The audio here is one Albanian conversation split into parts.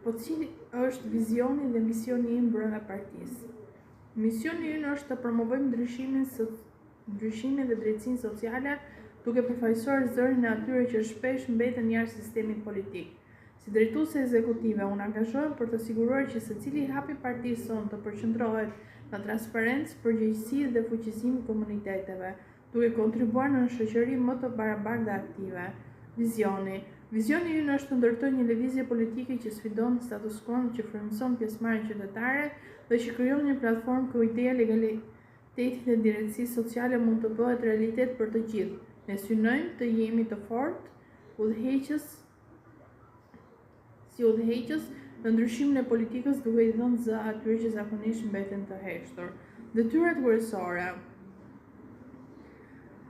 Po cili është vizioni dhe misioni im brenda partisë? Misioni ynë është të promovojmë ndryshimin dhe drejtsinë sociale, duke përfaqësuar zërin e atyre që shpesh mbeten jashtë sistemit politik. Si drejtuese ekzekutive, unë angazhohem për të siguruar që secili hap i partisë sonë të përqendrohet në transparencë, përgjegjësi dhe fuqisim komuniteteve, duke kontribuar në një shoqëri më të barabartë dhe aktive. Vizioni ynë është të ndërtojë një lëvizje politike që sfidon status quo, që frymëson pjesëmarrjen qytetare dhe që krijon një platformë ku ideja e legalitetit dhe drejtësisë sociale mund të bëhet realitet për të gjithë. Ne synojmë të jemi të fortë udhëheqës në ndryshimin e politikës, duke I dhënë zë atyre që zakonisht mbeten të heshtur. Detyrat kryesore.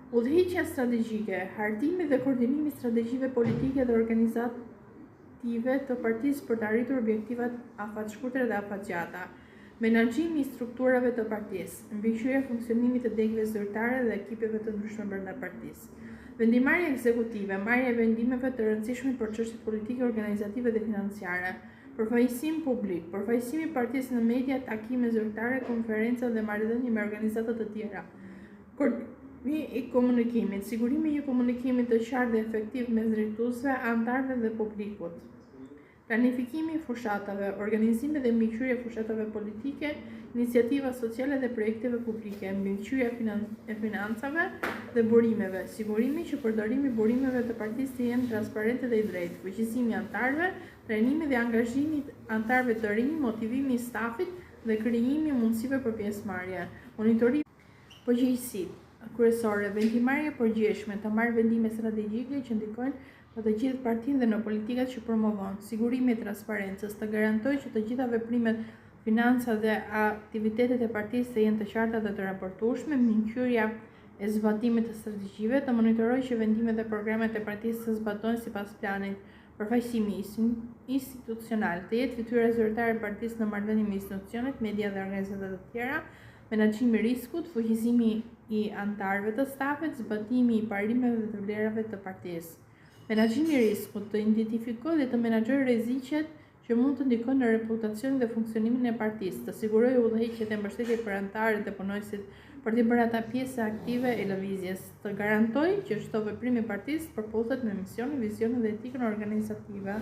Udhëheqja strategjike, hartimi dhe koordinimi i strategjive politike dhe organizative të partisë për të arritur objektivat afatshkurtra dhe afatgjata. Menaxhimi I strukturave të partisë, mbikëqyrja e funksionimit të degëve zyrtare dhe ekipeve të ndryshme brenda partisë. Vendimarrja ekzekutive, marrja e vendimeve të rëndësishme për çështjet politike, organizative dhe financiare. Përfaqësim publik, përfaqësimi I partisë në media, takime zyrtare, konferenca dhe marrëdhënie me organizata të tjera. I komunikimit, sigurimi I komunikimit të qartë dhe efektiv mes drejtuesve, anëtarëve dhe publikut. Planifikimi I fushatave, organizimi dhe mbikëqyrja e fushatave politike, iniciativa sociale dhe projekteve publike, mbikëqyrja e financave dhe burimeve, sigurimi që përdorimi I burimeve të partisë të jenë transparente dhe I drejtë, fuqizimi I anëtarëve, trajnimi dhe angazhimi I anëtarëve të rinj, motivimi I stafit dhe krijimi I mundësive për pjesëmarrje. Monitorim përgjegjësitë kryesore, vendimarrje përgjithshme, të marrë vendime strategjike që ndikojnë në të gjithë partinë dhe në politikat që promovon, sigurimi I transparencës, të garantojë që të gjitha veprimet, financa dhe aktivitetet e partisë të jenë të qarta dhe të raportueshme, mbikëqyrja e zbatimit të strategjive, të monitorojë që vendimet dhe programet e partisë të zbatohen sipas planit, përfaqësimi institucional, të jetë fytyra zyrtare e partisë në marrëdhënie me institucionet, media dhe organizata të tjera, menaxhimi I riskut, fuqizimi I anëtarëve të stafit, zbatimi I parimeve dhe të vlerave të partisë. Menaxhimi I riskut, të identifikojë dhe të menaxhojë rreziqet që mund të ndikojnë në reputacionin dhe funksionimin e partisë, të sigurojë udhëheqje dhe mbështetje për anëtarët dhe punonjësit për të bërë ata pjesë aktive e lëvizjes, të garantojë që çdo veprim I partisë përputhet me misionin, vizionin dhe etikën organizative.